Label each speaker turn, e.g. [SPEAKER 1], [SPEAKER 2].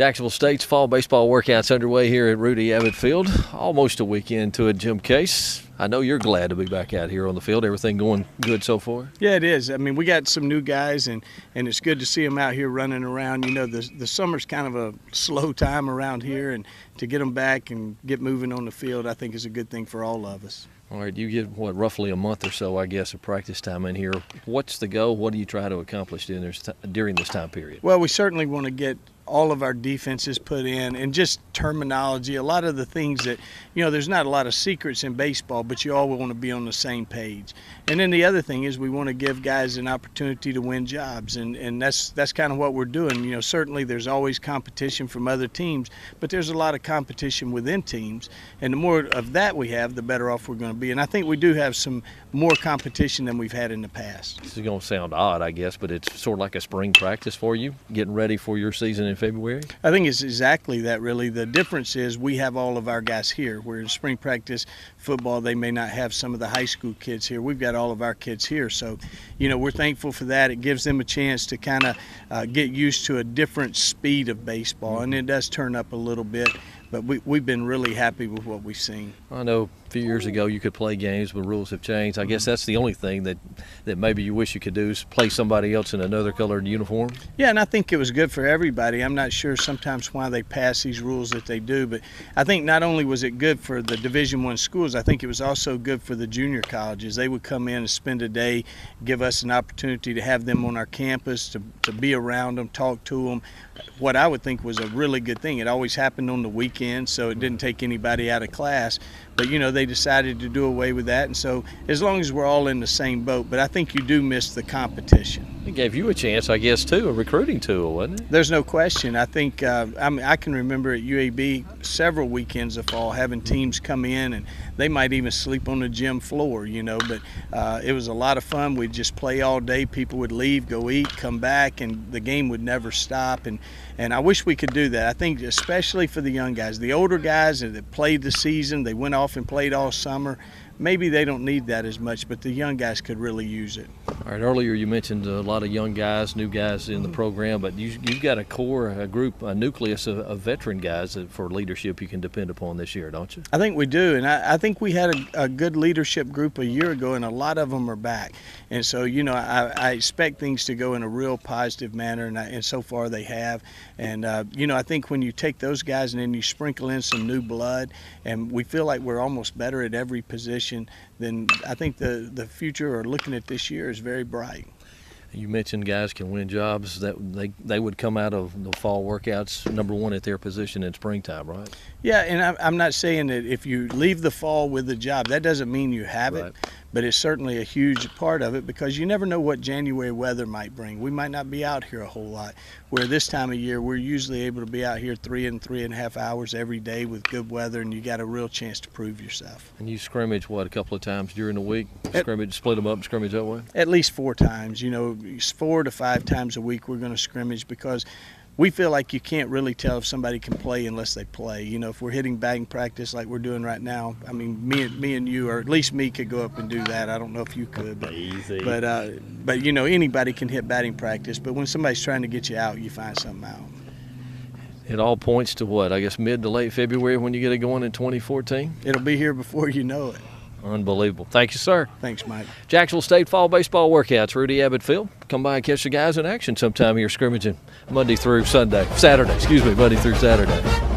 [SPEAKER 1] Jacksonville State's fall baseball workouts underway here at Rudy Abbott Field. Almost a weekend to it, Jim Case. I know you're glad to be back out here on the field. Everything going good so far?
[SPEAKER 2] Yeah, it is. I mean, we got some new guys, and it's good to see them out here running around. You know, the summer's kind of a slow time around here, and to get them back and get moving on the field, I think is a good thing for all of us.
[SPEAKER 1] All right, you get, roughly a month or so, I guess, of practice time in here. What's the goal? What do you try to accomplish during this time period?
[SPEAKER 2] Well, we certainly want to get all of our defenses put in, and just terminology, a lot of the things that, you know, there's not a lot of secrets in baseball, but you all want to be on the same page. And then the other thing is we want to give guys an opportunity to win jobs, and that's kind of what we're doing. You know, certainly there's always competition from other teams, but there's a lot of competition within teams, and the more of that we have, the better off we're going to be. And I think we do have some more competition than we've had in the past.
[SPEAKER 1] This is going to sound odd, I guess, but it's sort of like a spring practice for you, getting ready for your season in February?
[SPEAKER 2] I think it's exactly that, really. The difference is we have all of our guys here. Where in spring practice football, they may not have some of the high school kids here. We've got all of our kids here. So, you know, we're thankful for that. It gives them a chance to kind of get used to a different speed of baseball, and it does turn up a little bit. But we've been really happy with what we've seen.
[SPEAKER 1] I know a few years ago you could play games, but rules have changed. I guess that's the only thing that maybe you wish you could do is play somebody else in another colored uniform.
[SPEAKER 2] Yeah, and I think it was good for everybody. I'm not sure sometimes why they pass these rules that they do, but I think not only was it good for the Division I schools, I think it was also good for the junior colleges. They would come in and spend a day, give us an opportunity to have them on our campus, to be around them, talk to them. What I would think was a really good thing. It always happened on the weekend, so it didn't take anybody out of class. But, you know, they decided to do away with that, and so as long as we're all in the same boat, but I think you do miss the competition.
[SPEAKER 1] It gave you a chance, I guess, too, a recruiting tool, wasn't it?
[SPEAKER 2] There's no question. I think I can remember at UAB several weekends of fall having teams come in, and they might even sleep on the gym floor, you know, but it was a lot of fun. We'd just play all day. People would leave, go eat, come back, and the game would never stop. And I wish we could do that. I think especially for the young guys. The older guys that played the season, they went off and played all summer, maybe they don't need that as much, but the young guys could really use it.
[SPEAKER 1] All right, earlier you mentioned a lot of young guys, new guys in the program, but you've got a core, a group, a nucleus of veteran guys for leadership you can depend upon this year, don't you?
[SPEAKER 2] I think we do, and I think we had a good leadership group a year ago, and a lot of them are back. And so, you know, I expect things to go in a real positive manner, and so far they have. And, you know, I think when you take those guys and then you sprinkle in some new blood, and we feel like we're almost better at every position, then I think the future, or looking at this year, is very bright.
[SPEAKER 1] You mentioned guys can win jobs, that they would come out of the fall workouts number one at their position in springtime, right? Yeah,
[SPEAKER 2] and I'm not saying that if you leave the fall with a job, that doesn't mean you have it, but it's certainly a huge part of it, because you never know what January weather might bring. We might not be out here a whole lot, where this time of year we're usually able to be out here 3.5 hours every day with good weather, and you got a real chance to prove yourself.
[SPEAKER 1] And you scrimmage, a couple of times during the week? Scrimmage, split them up and scrimmage that way?
[SPEAKER 2] At least 4 times. You know, 4 to 5 times a week we're going to scrimmage, because we feel like you can't really tell if somebody can play unless they play. You know, if we're hitting batting practice like we're doing right now, I mean, me and you, or at least me, could go up and do that. I don't know if you could. But,
[SPEAKER 1] easy.
[SPEAKER 2] But you know, anybody can hit batting practice. But when somebody's trying to get you out, you find something out.
[SPEAKER 1] It all points to what, I guess mid to late February when you get it going in 2014?
[SPEAKER 2] It'll be here before you know it.
[SPEAKER 1] Unbelievable. Thank you, sir.
[SPEAKER 2] Thanks, Mike.
[SPEAKER 1] Jacksonville State fall baseball workouts, Rudy Abbott Field. Come by and catch the guys in action sometime here scrimmaging Monday through Saturday, Monday through Saturday.